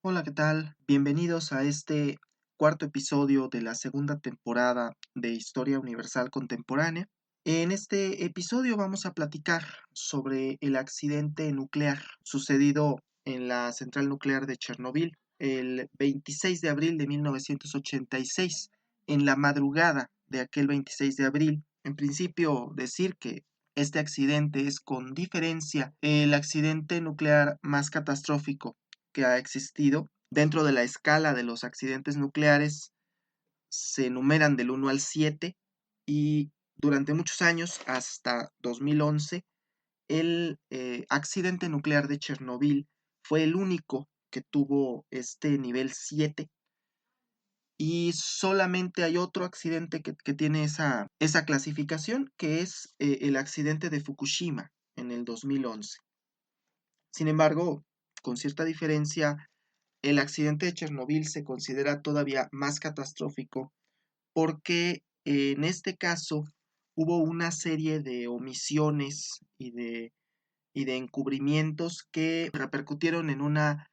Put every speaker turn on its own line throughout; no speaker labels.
Hola, ¿qué tal? Bienvenidos a este cuarto episodio de la segunda temporada de Historia Universal Contemporánea. En este episodio vamos a platicar sobre el accidente nuclear sucedido en la central nuclear de Chernobyl el 26 de abril de 1986. En la madrugada de aquel 26 de abril, en principio decir que este accidente es con diferencia el accidente nuclear más catastrófico que ha existido. Dentro de la escala de los accidentes nucleares se enumeran del 1 al 7 y durante muchos años, hasta 2011, el accidente nuclear de Chernobyl fue el único que tuvo este nivel 7 y solamente hay otro accidente que tiene esa clasificación, que es el accidente de Fukushima en el 2011. Sin embargo, con cierta diferencia, el accidente de Chernobyl se considera todavía más catastrófico porque en este caso hubo una serie de omisiones y de encubrimientos que repercutieron en una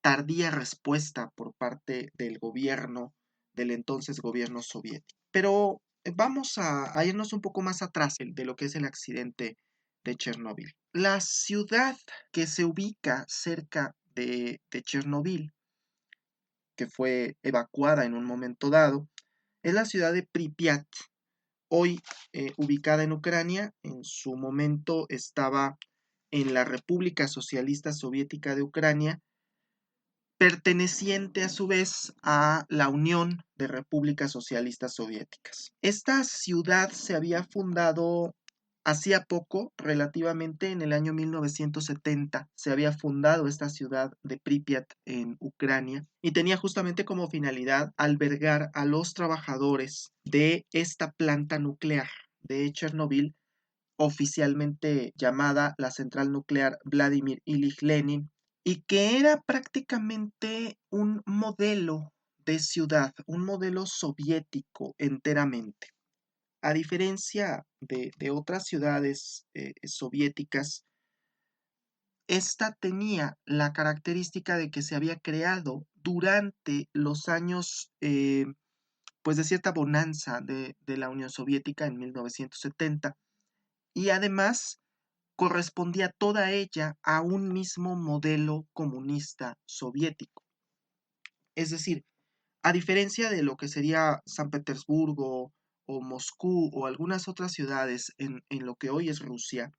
tardía respuesta por parte del gobierno, del entonces gobierno soviético. Pero vamos a irnos un poco más atrás de lo que es el accidente de Chernobyl. La ciudad que se ubica cerca de Chernobyl, que fue evacuada en un momento dado, es la ciudad de Pripyat, hoy ubicada en Ucrania. En su momento estaba en la República Socialista Soviética de Ucrania, perteneciente a su vez a la Unión de Repúblicas Socialistas Soviéticas. Esta ciudad se había fundado hacía poco, relativamente en el año 1970, se había fundado esta ciudad de Pripyat en Ucrania y tenía justamente como finalidad albergar a los trabajadores de esta planta nuclear de Chernobyl, oficialmente llamada la central nuclear Vladimir Ilich Lenin, y que era prácticamente un modelo de ciudad, un modelo soviético enteramente. A diferencia de otras ciudades soviéticas, esta tenía la característica de que se había creado durante los años pues de cierta bonanza de la Unión Soviética en 1970, y además correspondía toda ella a un mismo modelo comunista soviético. Es decir, a diferencia de lo que sería San Petersburgo o Moscú o algunas otras ciudades en lo que hoy es Rusia,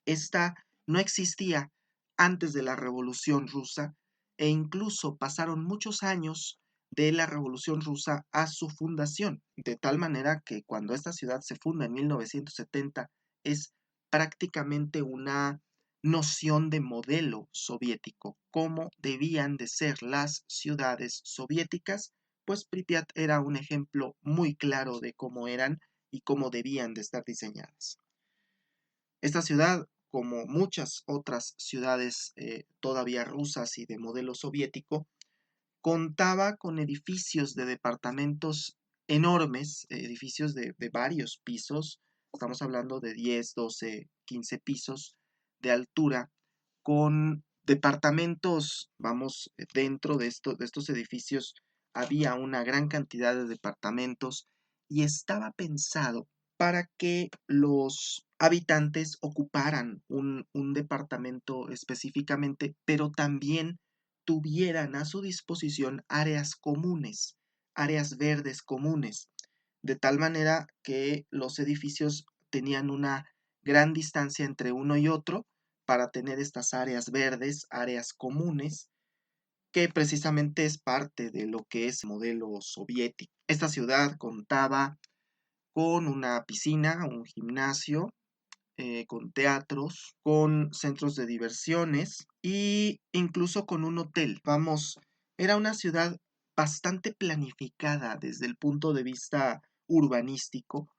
esta no existía antes de la Revolución Rusa, e incluso pasaron muchos años de la Revolución Rusa a su fundación, de tal manera que cuando esta ciudad se funda en 1970 es prácticamente una noción de modelo soviético, cómo debían de ser las ciudades soviéticas, pues Pripyat era un ejemplo muy claro de cómo eran y cómo debían de estar diseñadas. Esta ciudad, como muchas otras ciudades todavía rusas y de modelo soviético, contaba con edificios de departamentos enormes, edificios de varios pisos. Estamos hablando de 10, 12, 15 pisos de altura, con departamentos. Vamos, dentro de estos edificios había una gran cantidad de departamentos y estaba pensado para que los habitantes ocuparan un departamento específicamente, pero también tuvieran a su disposición áreas comunes, áreas verdes comunes, de tal manera que los edificios tenían una gran distancia entre uno y otro para tener estas áreas verdes, áreas comunes, que precisamente es parte de lo que es el modelo soviético. Esta ciudad contaba con una piscina, un gimnasio, con teatros, con centros de diversiones e incluso con un hotel. Vamos, era una ciudad bastante planificada desde el punto de vista urbanístico,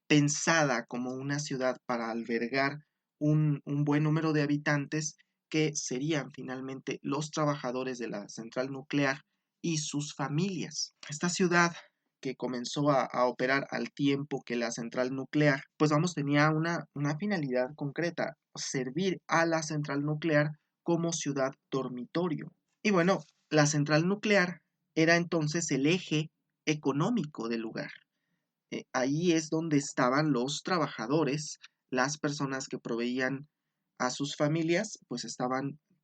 pensada como una ciudad para albergar un buen número de habitantes que serían finalmente los trabajadores de la central nuclear y sus familias. Esta ciudad, que comenzó a operar al tiempo que la central nuclear, pues vamos, tenía una finalidad concreta: servir a la central nuclear como ciudad dormitorio. Y bueno, la central nuclear era entonces el eje económico del lugar. Ahí es donde estaban los trabajadores, las personas que proveían a sus familias, pues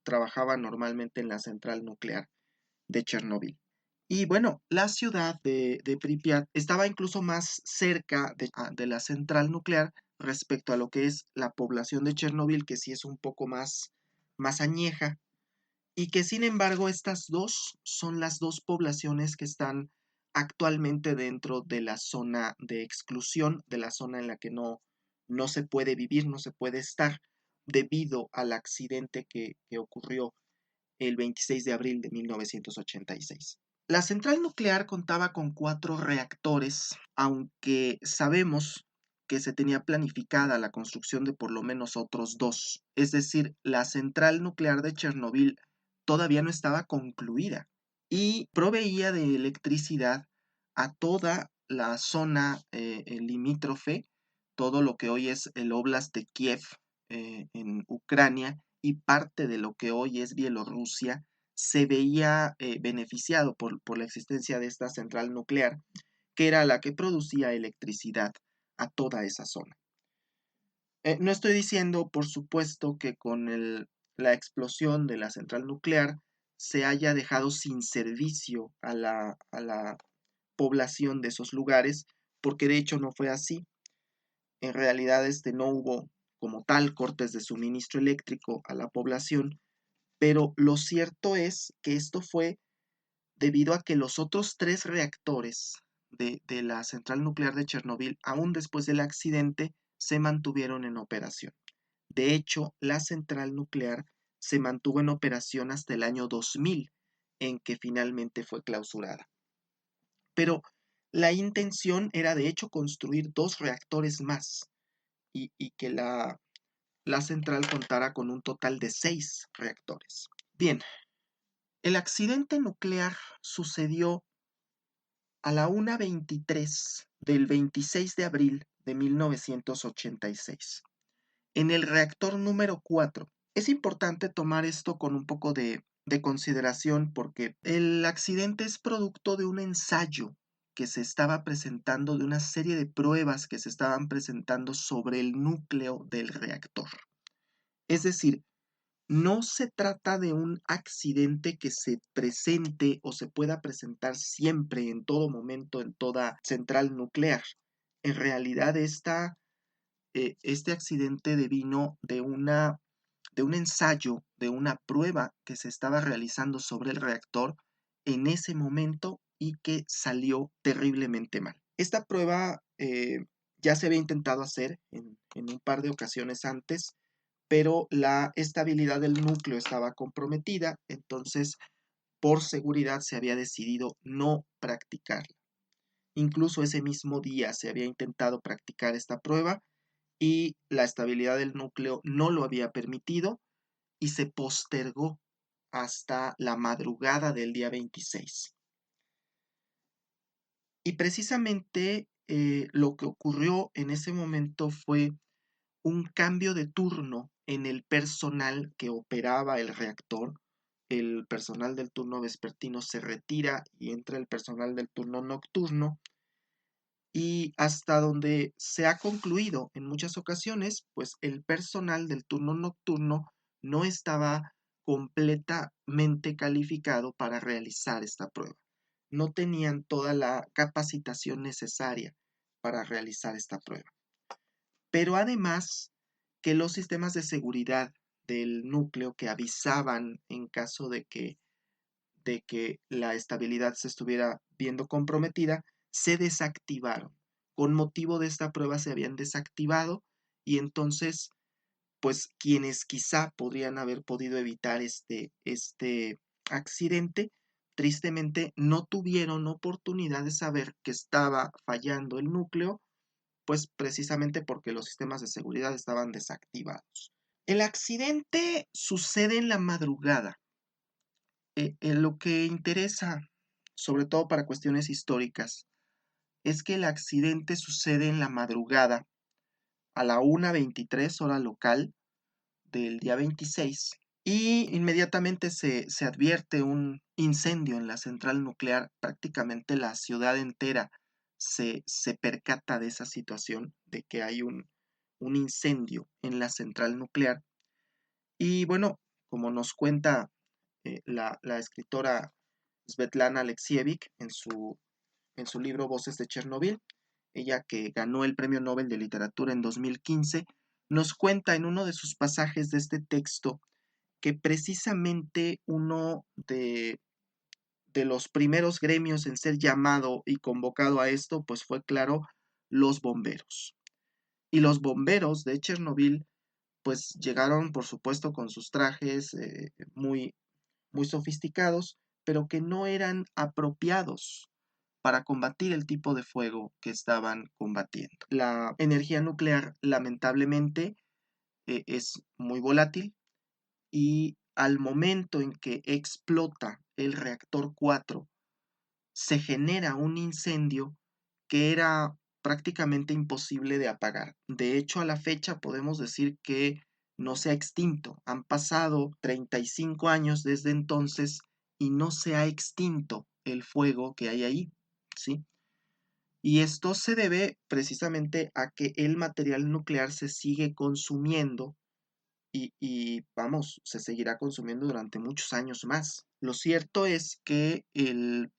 trabajaban normalmente en la central nuclear de Chernóbil. Y bueno, la ciudad de Pripyat estaba incluso más cerca de la central nuclear respecto a lo que es la población de Chernóbil, que sí es un poco más añeja, y que sin embargo estas dos son las dos poblaciones que están actualmente dentro de la zona de exclusión, de la zona en la que no se puede vivir, no se puede estar, debido al accidente que ocurrió el 26 de abril de 1986. La central nuclear contaba con 4 reactores, aunque sabemos que se tenía planificada la construcción de por lo menos otros 2. Es decir, la central nuclear de Chernobyl todavía no estaba concluida y proveía de electricidad a toda la zona limítrofe, todo lo que hoy es el Oblast de Kiev en Ucrania y parte de lo que hoy es Bielorrusia, se veía beneficiado por la existencia de esta central nuclear, que era la que producía electricidad a toda esa zona. No estoy diciendo, por supuesto, que con la explosión de la central nuclear se haya dejado sin servicio a la población de esos lugares, porque de hecho no fue así. En realidad no hubo como tal cortes de suministro eléctrico a la población, pero lo cierto es que esto fue debido a que los otros 3 reactores de la central nuclear de Chernobyl, aún después del accidente, se mantuvieron en operación. De hecho, la central nuclear se mantuvo en operación hasta el año 2000, en que finalmente fue clausurada. Pero la intención era de hecho construir 2 reactores más y que la central contara con un total de 6 reactores. Bien, el accidente nuclear sucedió a la 1:23 del 26 de abril de 1986, en el reactor número 4. Es importante tomar esto con un poco de consideración porque el accidente es producto de un ensayo que se estaba presentando, de una serie de pruebas que se estaban presentando sobre el núcleo del reactor. Es decir, no se trata de un accidente que se presente o se pueda presentar siempre, en todo momento, en toda central nuclear. En realidad, este accidente devino de un ensayo, de una prueba que se estaba realizando sobre el reactor en ese momento y que salió terriblemente mal. Esta prueba ya se había intentado hacer en un par de ocasiones antes, pero la estabilidad del núcleo estaba comprometida, entonces por seguridad se había decidido no practicarla. Incluso ese mismo día se había intentado practicar esta prueba y la estabilidad del núcleo no lo había permitido y se postergó hasta la madrugada del día 26. Y precisamente lo que ocurrió en ese momento fue un cambio de turno en el personal que operaba el reactor. El personal del turno vespertino se retira y entra el personal del turno nocturno. Y hasta donde se ha concluido en muchas ocasiones, pues el personal del turno nocturno no estaba completamente calificado para realizar esta prueba. No tenían toda la capacitación necesaria para realizar esta prueba. Pero además que los sistemas de seguridad del núcleo que avisaban en caso de que la estabilidad se estuviera viendo comprometida, se desactivaron. Con motivo de esta prueba se habían desactivado y entonces, pues quienes quizá podrían haber podido evitar este accidente, tristemente no tuvieron oportunidad de saber que estaba fallando el núcleo, pues precisamente porque los sistemas de seguridad estaban desactivados. El accidente sucede en la madrugada. Lo que interesa, sobre todo para cuestiones históricas, es que el accidente sucede en la madrugada, a la 1:23 hora local del día 26, y inmediatamente se advierte un incendio en la central nuclear. Prácticamente la ciudad entera se percata de esa situación, de que hay un incendio en la central nuclear. Y bueno, como nos cuenta la escritora Svetlana Alexievich en su libro Voces de Chernobyl, ella que ganó el Premio Nobel de Literatura en 2015, nos cuenta en uno de sus pasajes de este texto que precisamente uno de los primeros gremios en ser llamado y convocado a esto, pues fue, claro, los bomberos. Y los bomberos de Chernobyl, pues llegaron, por supuesto, con sus trajes muy sofisticados, pero que no eran apropiados para combatir el tipo de fuego que estaban combatiendo. La energía nuclear, lamentablemente, es muy volátil, y al momento en que explota el reactor 4, se genera un incendio que era prácticamente imposible de apagar. De hecho, a la fecha podemos decir que no se ha extinto. Han pasado 35 años desde entonces y no se ha extinto el fuego que hay ahí, ¿sí? Y esto se debe precisamente a que el material nuclear se sigue consumiendo y vamos, se seguirá consumiendo durante muchos años más. Lo cierto es que el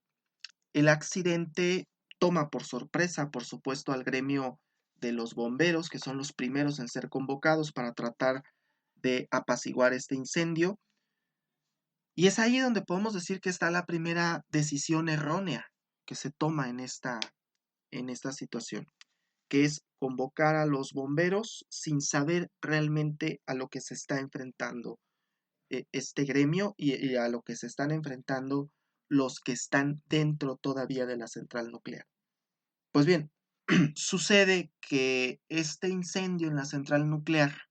accidente toma por sorpresa, por supuesto, al gremio de los bomberos, que son los primeros en ser convocados para tratar de apaciguar este incendio. Y es ahí donde podemos decir que está la primera decisión errónea que se toma en esta situación, que es convocar a los bomberos sin saber realmente a lo que se está enfrentando este gremio y a lo que se están enfrentando los que están dentro todavía de la central nuclear. Pues bien, sucede que este incendio en la central nuclear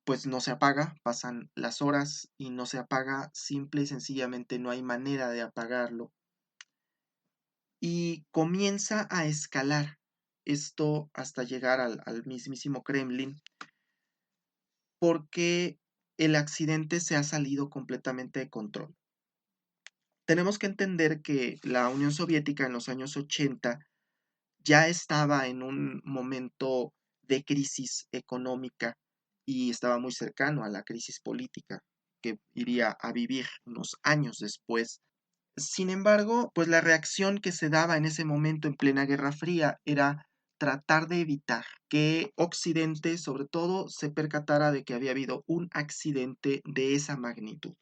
pues no se apaga, pasan las horas y no se apaga, simple y sencillamente no hay manera de apagarlo. Y comienza a escalar esto hasta llegar al mismísimo Kremlin, porque el accidente se ha salido completamente de control. Tenemos que entender que la Unión Soviética en los años 80 ya estaba en un momento de crisis económica y estaba muy cercano a la crisis política que iría a vivir unos años después. Sin embargo, pues la reacción que se daba en ese momento en plena Guerra Fría era tratar de evitar que Occidente, sobre todo, se percatara de que había habido un accidente de esa magnitud.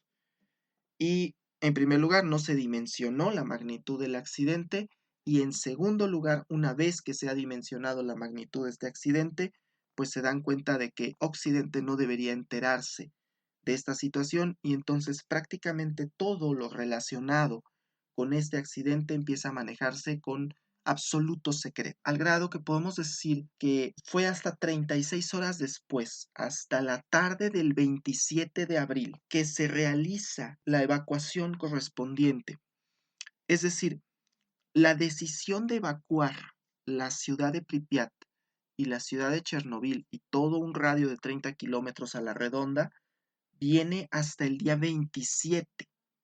Y en primer lugar, no se dimensionó la magnitud del accidente, y en segundo lugar, una vez que se ha dimensionado la magnitud de este accidente, pues se dan cuenta de que Occidente no debería enterarse de esta situación, y entonces prácticamente todo lo relacionado con este accidente empieza a manejarse con absoluto secreto, al grado que podemos decir que fue hasta 36 horas después, hasta la tarde del 27 de abril, que se realiza la evacuación correspondiente. Es decir, la decisión de evacuar la ciudad de Pripyat y la ciudad de Chernobyl y todo un radio de 30 kilómetros a la redonda viene hasta el día 27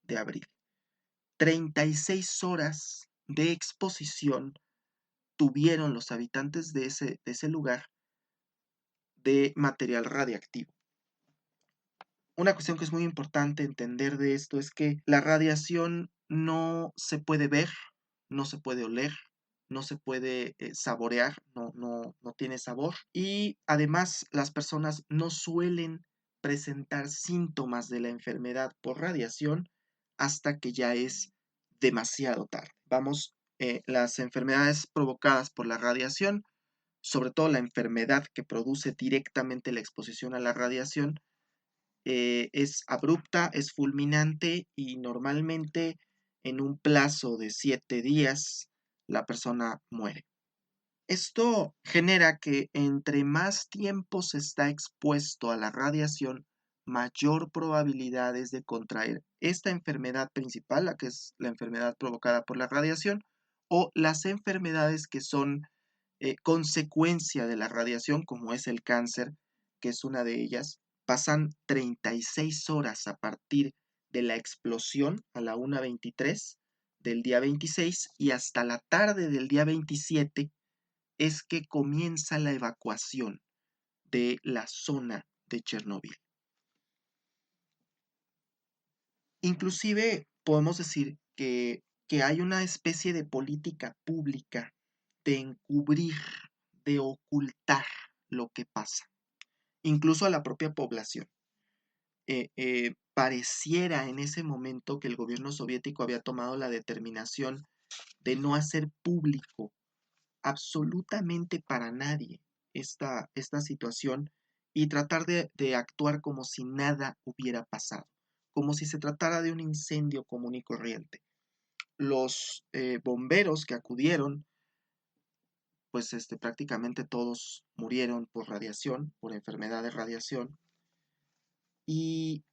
de abril. 36 horas de exposición tuvieron los habitantes de ese lugar de material radiactivo. Una cuestión que es muy importante entender de esto es que la radiación no se puede ver, no se puede oler, no se puede saborear, no tiene sabor, y además las personas no suelen presentar síntomas de la enfermedad por radiación hasta que ya es demasiado tarde. Vamos, las enfermedades provocadas por la radiación, sobre todo la enfermedad que produce directamente la exposición a la radiación, es abrupta, es fulminante y normalmente en un plazo de 7 días la persona muere. Esto genera que entre más tiempo se está expuesto a la radiación, mayor probabilidad es de contraer esta enfermedad principal, la que es la enfermedad provocada por la radiación, o las enfermedades que son consecuencia de la radiación, como es el cáncer, que es una de ellas, pasan 36 horas a partir de la explosión a la 1:23 del día 26 y hasta la tarde del día 27 es que comienza la evacuación de la zona de Chernóbil. Inclusive podemos decir que hay una especie de política pública de encubrir, de ocultar lo que pasa, incluso a la propia población. Pareciera en ese momento que el gobierno soviético había tomado la determinación de no hacer público absolutamente para nadie esta situación y tratar de actuar como si nada hubiera pasado, como si se tratara de un incendio común y corriente. Los bomberos que acudieron, pues prácticamente todos murieron por radiación, por enfermedad de radiación, y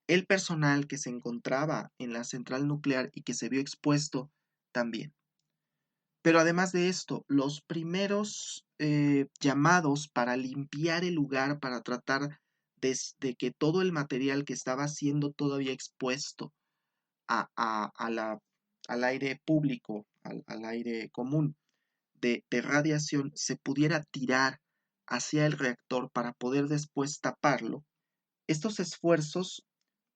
el personal que se encontraba en la central nuclear y que se vio expuesto también. Pero además de esto, los primeros llamados para limpiar el lugar, para tratar de que todo el material que estaba siendo todavía expuesto al aire público, al aire común de radiación, se pudiera tirar hacia el reactor para poder después taparlo, estos esfuerzos,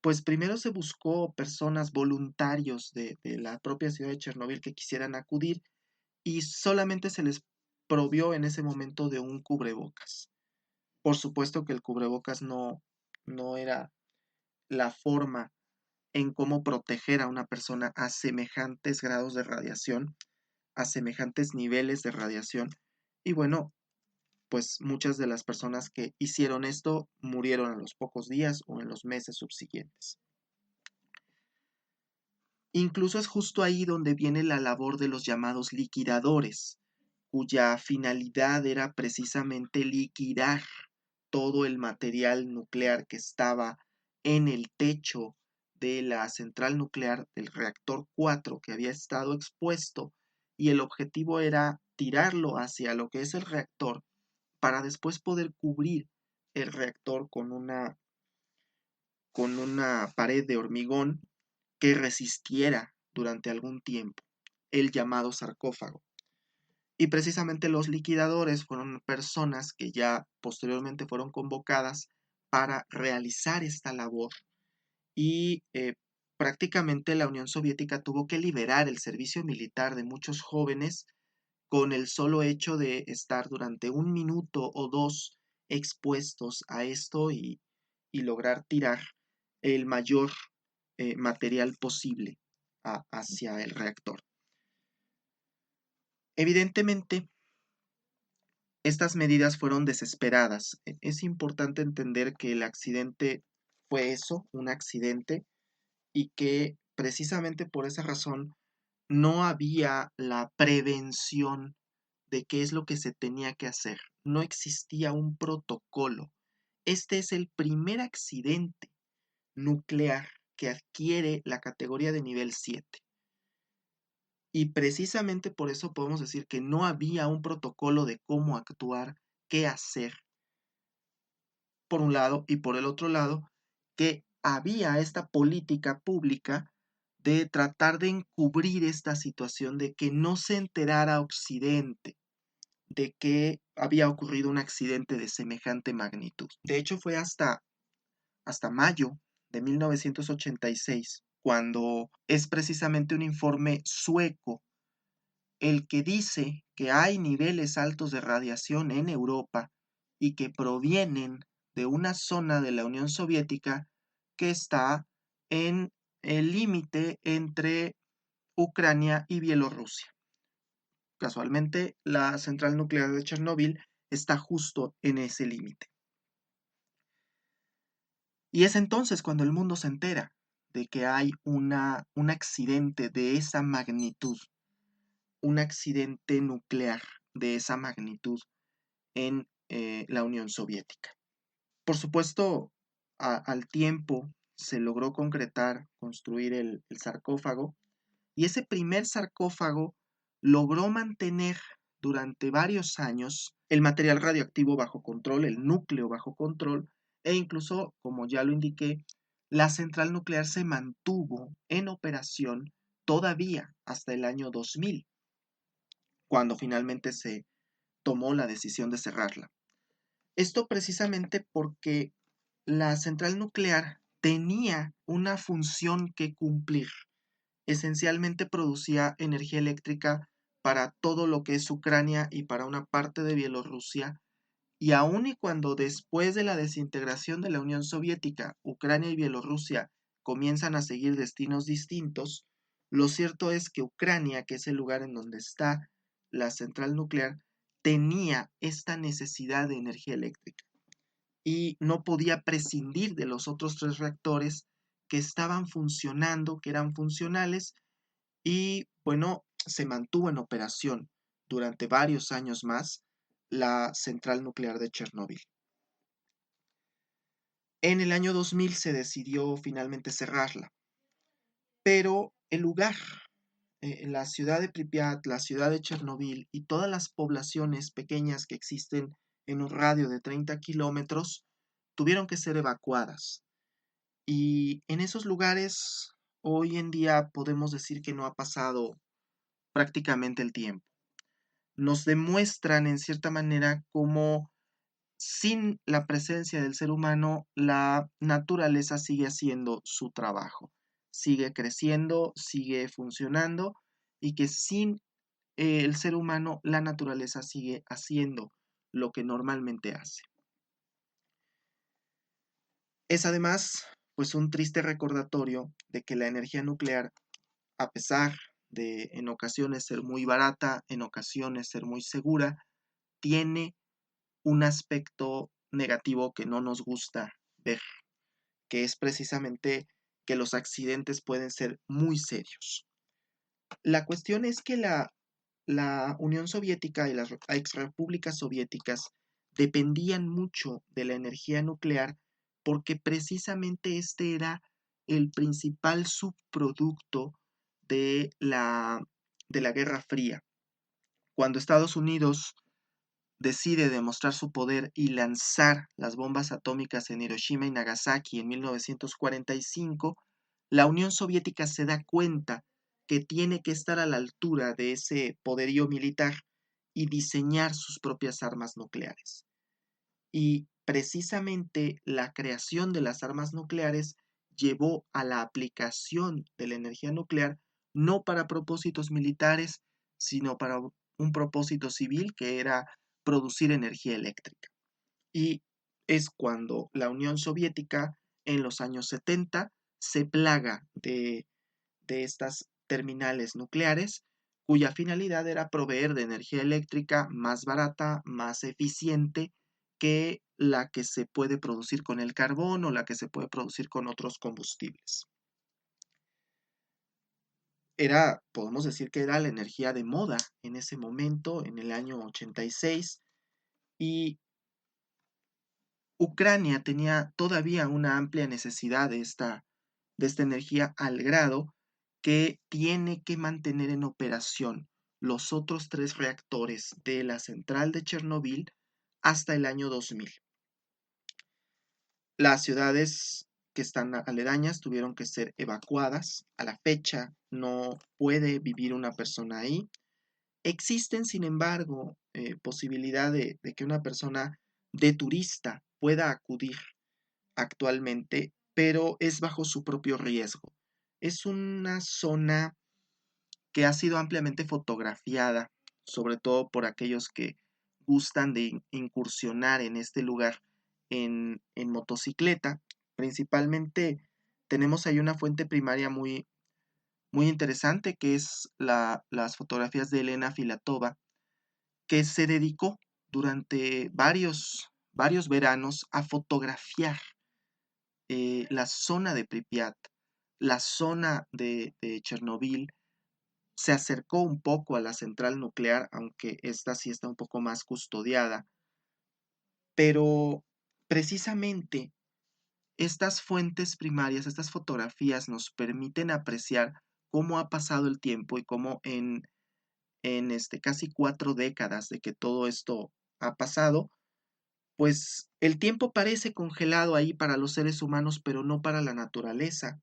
pues primero se buscó personas voluntarios de la propia ciudad de Chernobyl que quisieran acudir y solamente se les provió en ese momento de un cubrebocas. Por supuesto que el cubrebocas no era la forma en cómo proteger a una persona a semejantes grados de radiación, a semejantes niveles de radiación. Y bueno, pues muchas de las personas que hicieron esto murieron a los pocos días o en los meses subsiguientes. Incluso es justo ahí donde viene la labor de los llamados liquidadores, cuya finalidad era precisamente liquidar todo el material nuclear que estaba en el techo de la central nuclear del reactor 4 que había estado expuesto, y el objetivo era tirarlo hacia lo que es el reactor para después poder cubrir el reactor con una pared de hormigón que resistiera durante algún tiempo, el llamado sarcófago. Y precisamente los liquidadores fueron personas que ya posteriormente fueron convocadas para realizar esta labor y prácticamente la Unión Soviética tuvo que liberar el servicio militar de muchos jóvenes con el solo hecho de estar durante 1 minuto o 2 expuestos a esto y lograr tirar el mayor material posible hacia el reactor. Evidentemente, estas medidas fueron desesperadas. Es importante entender que el accidente fue eso, un accidente, y que precisamente por esa razón no había la prevención de qué es lo que se tenía que hacer. No existía un protocolo. Este es el primer accidente nuclear que adquiere la categoría de nivel 7. Y precisamente por eso podemos decir que no había un protocolo de cómo actuar, qué hacer, por un lado, y por el otro lado, que había esta política pública de tratar de encubrir esta situación, de que no se enterara Occidente de que había ocurrido un accidente de semejante magnitud. De hecho, fue hasta mayo de 1986, cuando es precisamente un informe sueco el que dice que hay niveles altos de radiación en Europa y que provienen de una zona de la Unión Soviética que está en el límite entre Ucrania y Bielorrusia. Casualmente, la central nuclear de Chernóbil está justo en ese límite. Y es entonces cuando el mundo se entera de que hay un accidente de esa magnitud, un accidente nuclear de esa magnitud en la Unión Soviética. Por supuesto, al tiempo se logró construir el sarcófago, y ese primer sarcófago logró mantener durante varios años el material radioactivo bajo control, el núcleo bajo control, e incluso, como ya lo indiqué, la central nuclear se mantuvo en operación todavía hasta el año 2000, cuando finalmente se tomó la decisión de cerrarla. Esto precisamente porque la central nuclear tenía una función que cumplir. Esencialmente producía energía eléctrica para todo lo que es Ucrania y para una parte de Bielorrusia, y aun y cuando después de la desintegración de la Unión Soviética, Ucrania y Bielorrusia comienzan a seguir destinos distintos, lo cierto es que Ucrania, que es el lugar en donde está la central nuclear, tenía esta necesidad de energía eléctrica y no podía prescindir de los otros tres reactores que estaban funcionando, que eran funcionales, y bueno, se mantuvo en operación durante varios años más la central nuclear de Chernóbil. En el año 2000 se decidió finalmente cerrarla, pero el lugar, la ciudad de Pripyat, la ciudad de Chernóbil y todas las poblaciones pequeñas que existen en un radio de 30 kilómetros tuvieron que ser evacuadas. Y en esos lugares hoy en día podemos decir que no ha pasado prácticamente el tiempo. Nos demuestran en cierta manera cómo sin la presencia del ser humano la naturaleza sigue haciendo su trabajo, sigue creciendo, sigue funcionando, y que sin el ser humano la naturaleza sigue haciendo lo que normalmente hace. Es además pues un triste recordatorio de que la energía nuclear, a pesar de en ocasiones ser muy barata, en ocasiones ser muy segura, tiene un aspecto negativo que no nos gusta ver, que es precisamente que los accidentes pueden ser muy serios. La cuestión es que la Unión Soviética y las exrepúblicas soviéticas dependían mucho de la energía nuclear porque precisamente este era el principal subproducto de la Guerra Fría. Cuando Estados Unidos decide demostrar su poder y lanzar las bombas atómicas en Hiroshima y Nagasaki en 1945, la Unión Soviética se da cuenta que tiene que estar a la altura de ese poderío militar y diseñar sus propias armas nucleares. Y precisamente la creación de las armas nucleares llevó a la aplicación de la energía nuclear no para propósitos militares, sino para un propósito civil, que era producir energía eléctrica. Y es cuando la Unión Soviética en los años 70 se plaga de estas terminales nucleares, cuya finalidad era proveer de energía eléctrica más barata, más eficiente que la que se puede producir con el carbón o la que se puede producir con otros combustibles. Podemos decir que era la energía de moda en ese momento, en el año 86, y Ucrania tenía todavía una amplia necesidad de esta energía, al grado que tiene que mantener en operación los otros tres reactores de la central de Chernobyl hasta el año 2000. Las ciudades que están aledañas tuvieron que ser evacuadas. A la fecha no puede vivir una persona ahí. Existen, sin embargo, posibilidad de que una persona de turista pueda acudir actualmente, pero es bajo su propio riesgo. Es una zona que ha sido ampliamente fotografiada, sobre todo por aquellos que gustan de incursionar en este lugar en motocicleta. Principalmente tenemos ahí una fuente primaria muy, muy interesante, que es las fotografías de Elena Filatova, que se dedicó durante varios veranos a fotografiar la zona de Pripyat, la zona de Chernobyl. Se acercó un poco a la central nuclear, aunque esta sí está un poco más custodiada, pero precisamente estas fuentes primarias, estas fotografías nos permiten apreciar cómo ha pasado el tiempo y cómo en casi 4 décadas de que todo esto ha pasado, pues el tiempo parece congelado ahí para los seres humanos, pero no para la naturaleza.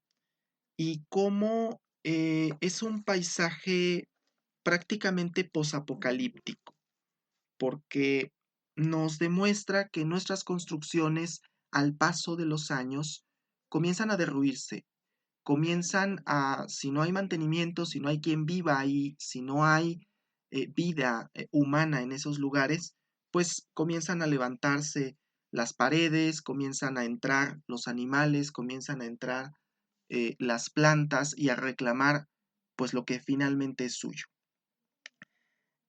Y cómo es un paisaje prácticamente posapocalíptico, porque nos demuestra que nuestras construcciones, al paso de los años, comienzan a derruirse, comienzan a, si no hay mantenimiento, si no hay quien viva ahí, si no hay vida humana en esos lugares, pues comienzan a levantarse las paredes, comienzan a entrar los animales, comienzan a entrar las plantas y a reclamar pues lo que finalmente es suyo.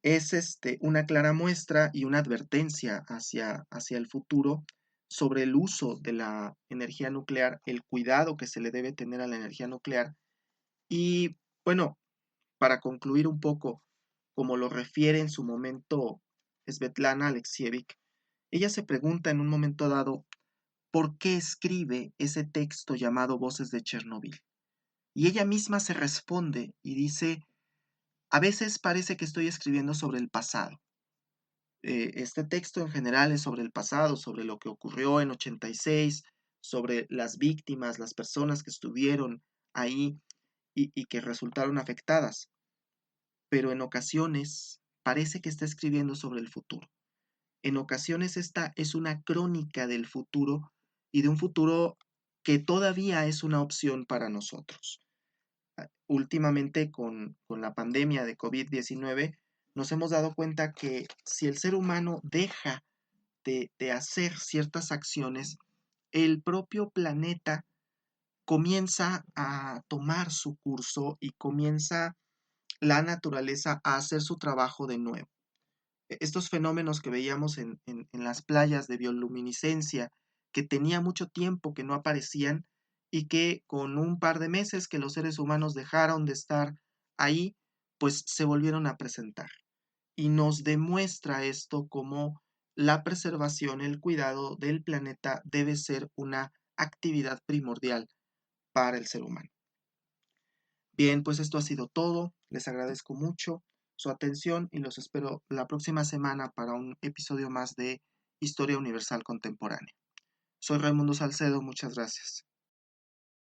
Es una clara muestra y una advertencia hacia el futuro sobre el uso de la energía nuclear, el cuidado que se le debe tener a la energía nuclear. Y bueno, para concluir un poco, como lo refiere en su momento Svetlana Alexievich, ella se pregunta en un momento dado, ¿por qué escribe ese texto llamado Voces de Chernobyl? Y ella misma se responde y dice, a veces parece que estoy escribiendo sobre el pasado. Este texto en general es sobre el pasado, sobre lo que ocurrió en 86, sobre las víctimas, las personas que estuvieron ahí y que resultaron afectadas. Pero en ocasiones parece que está escribiendo sobre el futuro. En ocasiones esta es una crónica del futuro y de un futuro que todavía es una opción para nosotros. Últimamente con la pandemia de COVID-19 nos hemos dado cuenta que si el ser humano deja de hacer ciertas acciones, el propio planeta comienza a tomar su curso y comienza la naturaleza a hacer su trabajo de nuevo. Estos fenómenos que veíamos en las playas de bioluminiscencia, que tenía mucho tiempo que no aparecían y que con un par de meses que los seres humanos dejaron de estar ahí, pues se volvieron a presentar. Y nos demuestra esto como la preservación, el cuidado del planeta debe ser una actividad primordial para el ser humano. Bien, pues esto ha sido todo. Les agradezco mucho su atención y los espero la próxima semana para un episodio más de Historia Universal Contemporánea. Soy Raimundo Salcedo, muchas gracias.